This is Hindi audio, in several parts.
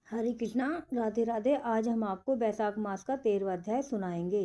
हरे कृष्णा, राधे राधे। आज हम आपको बैसाख मास का 13वां अध्याय सुनाएंगे।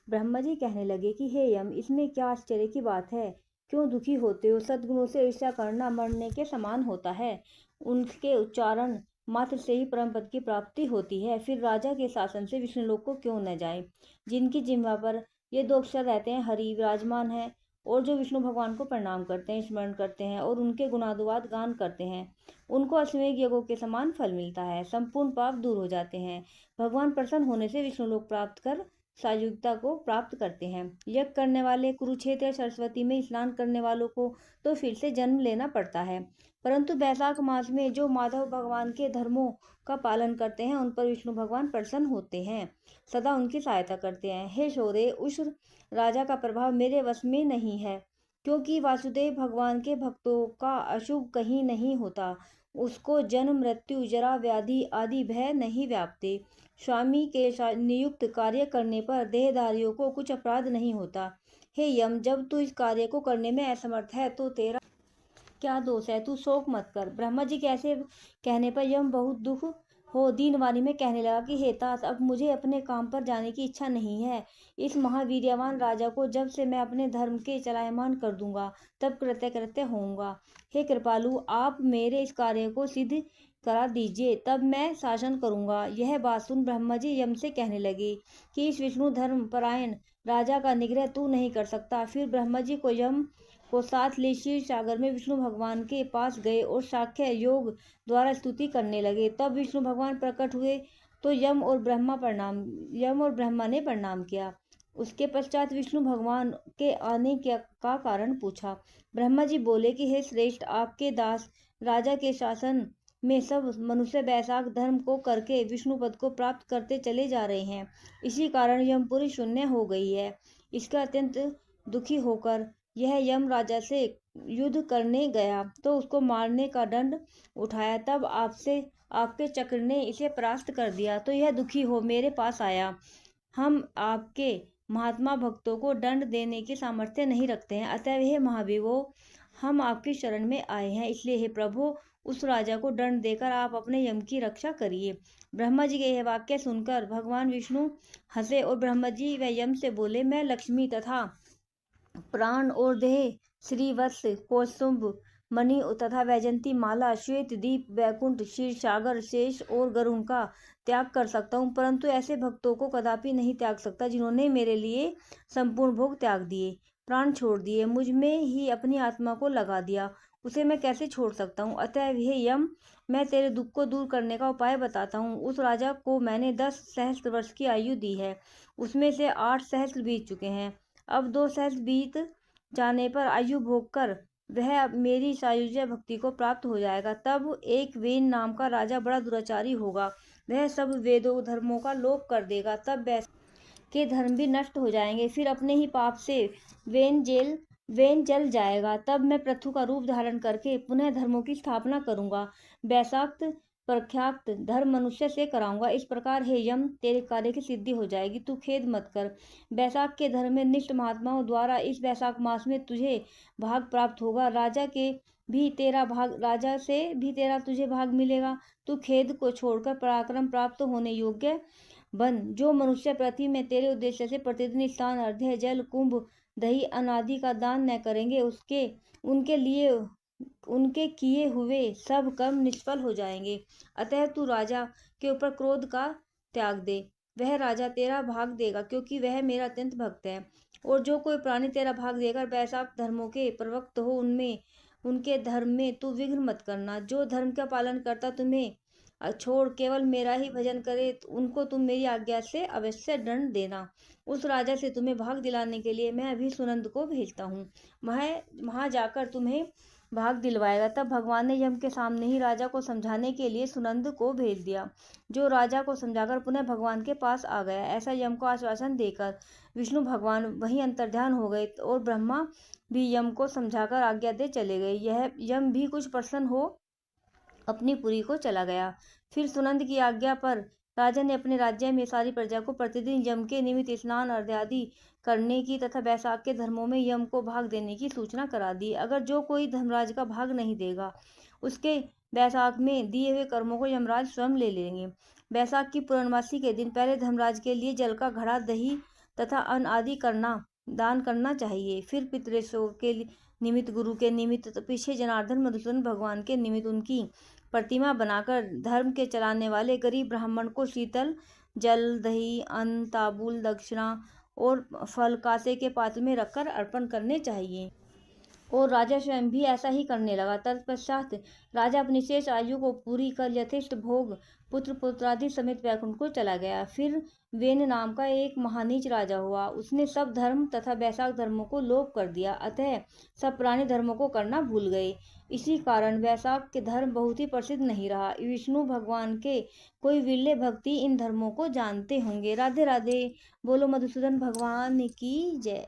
ब्रह्मा जी कहने लगे कि हे यम, इसमें क्या आश्चर्य की बात है? क्यों दुखी होते हो? सद्गुणों से ईर्ष्या करना मरने के समान होता है। उनके उच्चारण मात्र से ही परम पद की प्राप्ति होती है। फिर राजा के शासन से विष्णुलोक को क्यों न जाए? जिनकी जिह्वा पर ये दो अक्षर रहते हैं, हरि विराजमान है, और जो विष्णु भगवान को प्रणाम करते हैं, स्मरण करते हैं और उनके गुणानुवाद गान करते हैं, उनको अश्वमेध यज्ञों के समान फल मिलता है। संपूर्ण पाप दूर हो जाते हैं। भगवान प्रसन्न होने से विष्णु लोक प्राप्त कर सायुज्यता को प्राप्त करते हैं। यज्ञ करने वाले, कुरुक्षेत्र सरस्वती में स्नान करने वालों को तो फिर से जन्म लेना पड़ता है, परंतु बैसाख मास में जो माधव भगवान के धर्मों का पालन करते हैं, उन पर विष्णु भगवान प्रसन्न होते हैं, सदा उनकी सहायता करते हैं। हे शौर्य, उस राजा का प्रभाव मेरे वश में नहीं है, क्योंकि वासुदेव भगवान के भक्तों का अशुभ कहीं नहीं होता। उसको जन्म, मृत्यु, जरा, व्याधि आदि भय नहीं व्यापते। स्वामी के नियुक्त कार्य करने पर देहधारियों को कुछ अपराध नहीं होता। हे यम, जब तू इस कार्य को करने में असमर्थ है तो तेरा क्या दोष है? तू शोक मत कर। ब्रह्मा जी के ऐसे कहने पर यम बहुत दुख हो दीन वाणी में कहने लगा कि हे तात, अब मुझे अपने काम पर जाने की इच्छा नहीं है। इस महावीर्यवान राजा को जब से मैं अपने धर्म के चलायमान कर दूंगा, तब कृत्य कृत्य होऊंगा। हे कृपालु, आप मेरे इस कार्य को सिद्ध करा दीजिए, तब मैं शासन करूंगा। यह बात सुन ब्रह्मा जी यम से कहने लगे कि इस विष्णु धर्म परायण राजा का निग्रह तू नहीं कर सकता। फिर ब्रह्मा जी को यम को साथ ले क्षीर सागर में विष्णु भगवान के पास गए और साख्य योग द्वारा स्तुति करने लगे। तब विष्णु भगवान प्रकट हुए तो यम और ब्रह्मा ने प्रणाम किया। उसके पश्चात विष्णु भगवान के आने का कारण पूछा। ब्रह्मा जी बोले कि हे श्रेष्ठ, आपके दास राजा के शासन में सब मनुष्य बैसाख धर्म को करके विष्णु पद को प्राप्त करते चले जा रहे हैं। इसी कारण यमपुरी शून्य हो गई है। इसका अत्यंत दुखी होकर यह यम राजा से युद्ध करने गया तो उसको मारने का दंड उठाया। तब आपके चक्र ने इसे परास्त कर दिया, तो यह दुखी हो मेरे पास आया। हम आपके महात्मा भक्तों को दंड देने की सामर्थ्य नहीं रखते हैं, अतः हे महावीरो, हम आपकी शरण में आए हैं। इसलिए हे प्रभु, उस राजा को दंड देकर आप अपने यम की रक्षा करिए। ब्रह्मा जी के यह वाक्य सुनकर भगवान विष्णु हंसे और ब्रह्मा जी व यम से बोले, मैं लक्ष्मी तथा प्राण और देह, श्रीवत्स, कौस्तुभ मणि तथा वैजंती माला, श्वेत दीप, वैकुंठ, क्षीर सागर, शेष और गरुण का त्याग कर सकता हूँ, परंतु ऐसे भक्तों को कदापि नहीं त्याग सकता जिन्होंने मेरे लिए संपूर्ण भोग त्याग दिए, प्राण छोड़ दिए, मुझ में ही अपनी आत्मा को लगा दिया, उसे मैं कैसे छोड़ सकता हूँ? अतः हे यम, मैं तेरे दुख को दूर करने का उपाय बताता हूँ। उस राजा को मैंने 10 सहस्त्र वर्ष की आयु दी है, उसमें से 8 सहस्त्र बीत चुके हैं। अब 2 सहस्त्र बीत जाने पर आयु भोग कर वह मेरी सायुज्य भक्ति को प्राप्त हो जाएगा। तब एक वेन नाम का राजा बड़ा दुराचारी होगा, वह सब वेदों धर्मों का लोप कर देगा। तब वैसे के धर्म भी नष्ट हो जाएंगे। फिर अपने ही पाप से वेन जल जाएगा। तब मैं पृथु का रूप धारण करके पुनः धर्मों की स्थापना करूंगा। वैशाक्त प्रख्यात धर्म मनुष्य से कराऊंगा। इस प्रकार हे यम, तेरे कार्य की सिद्धि हो जाएगी, तू खेद मत कर। बैसाख के धर्म में निष्ठ महात्माओं द्वारा इस बैसाख मास में तुझे भाग प्राप्त होगा। राजा से भी तेरा तुझे भाग मिलेगा। तू खेद को छोड़कर पराक्रम प्राप्त होने योग्य बन। जो मनुष्य पृथ्वी में तेरे उद्देश्य से प्रतिदिन स्नान, अर्घ्य, जल, कुंभ, दही, अनादि का दान न करेंगे, उनके किए हुए सब कर्म निष्फल हो जाएंगे। अतः तू राजा के ऊपर क्रोध का त्याग दे, वह राजा तेरा भाग देगा, क्योंकि वह मेरा अत्यंत भक्त है। और जो कोई प्राणी तेरा भाग देकर बैसाख धर्मों के प्रवक्त हो, उनके धर्म में तू विघ्न मत करना। जो धर्म का पालन करता तुम्हें छोड़ केवल मेरा ही भजन करे, उनको तुम मेरी आज्ञा से अवश्य दंड देना। उस राजा से तुम्हें भाग दिलाने के लिए मैं अभी सुनंद को भेजता हूँ, वहां जाकर तुम्हें भाग दिलवाएगा। तब भगवान ने यम के सामने ही राजा को समझाने के लिए सुनंद को भेज दिया, जो राजा को समझाकर पुनः भगवान के पास आ गया। ऐसा यम को आश्वासन देकर विष्णु भगवान वहीं अंतर्ध्यान हो गए और ब्रह्मा भी यम को समझाकर आज्ञा दे चले गए। यह यम भी कुछ प्रसन्न हो अपनी पुरी को चला गया। फिर सुनंद की आज्ञा पर राजा ने अपने राज्य में सारी प्रजा को प्रतिदिन यम के निमित्त स्नान आदि करने की तथा बैसाख के धर्मों में यम को भाग देने की सूचना करा दी। अगर जो कोई धर्मराज का भाग नहीं देगा, उसके बैसाख में दिए हुए कर्मों को यमराज स्वयं ले लेंगे। बैसाख की पूर्णमासी के दिन पहले धर्मराज के लिए जल का घड़ा, दही तथा अन्न आदि दान करना चाहिए। फिर पितृसों के निमित्त, गुरु के निमित्त, पीछे जनार्दन मधुसूदन भगवान के निमित्त उनकी प्रतिमा बनाकर धर्म के चलाने वाले गरीब ब्राह्मण को शीतल जल, दही, अन्न, तांबूल, दक्षिणा और फल कांसे के पात्र में रखकर अर्पण करने चाहिए। और राजा स्वयं भी ऐसा ही करने लगा। तत्पश्चात राजा अपनी शेष आयु को पूरी कर यथेष्ट भोग पुत्र पुत्रादि समेत वैकुंठ को चला गया। फिर वेन नाम का एक महानीच राजा हुआ। उसने सब धर्म तथा वैशाख धर्मों को लोप कर दिया, अतः सब पुराने धर्मों को करना भूल गए। इसी कारण वैशाख के धर्म बहुत ही प्रसिद्ध नहीं रहा। विष्णु भगवान के कोई विरले भक्ति इन धर्मों को जानते होंगे। राधे राधे। बोलो मधुसूदन भगवान की जय।